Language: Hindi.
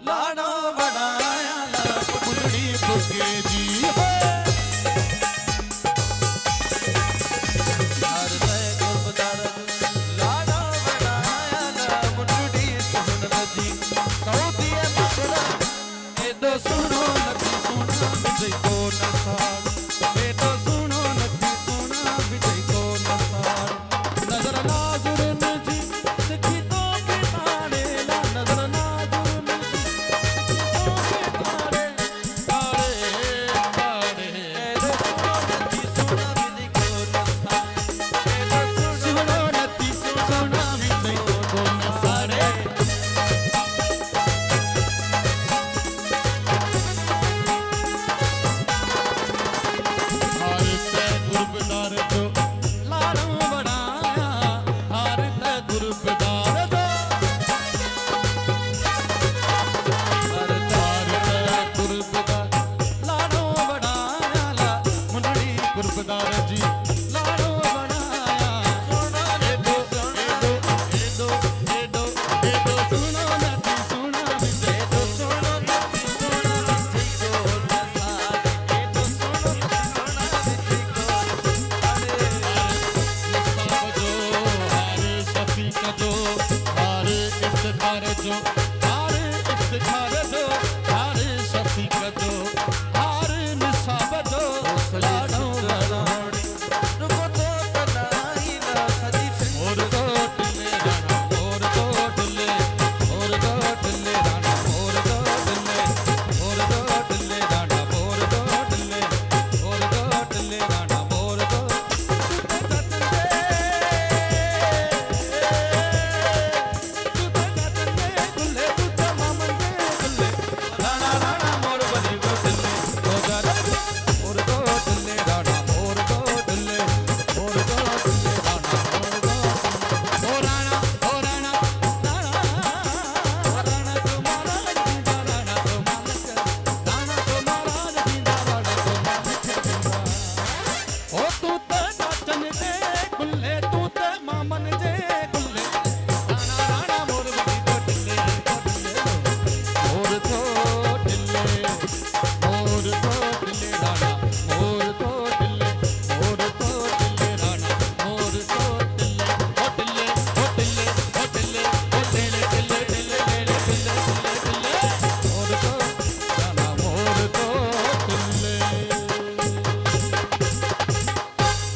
लाड़ा बनाया मुंडड़ी बुके जी सुनो नथी सोना विजय को नसार बेटो सुनो नथी सोना विजय को नसार नजर नाजुर जी सिखी तो के तारे ला नजर नाजुर जी सिखी तो के तारे तारे तारे सुनो नथी सोना विजय को नसार बेटो सुनो नथी सोना विजय को नसार जी लाड़ो बनाया सोना ए दो सुनो नथी सोना विजय दो सुनो नथी सोना विजय को नसार ए दो सुनो नथी सोना विजय को अरे मुस्ताफ जो हारे शफीक जो हारे इफ्तिखार जो हारे इफ्तिखार जो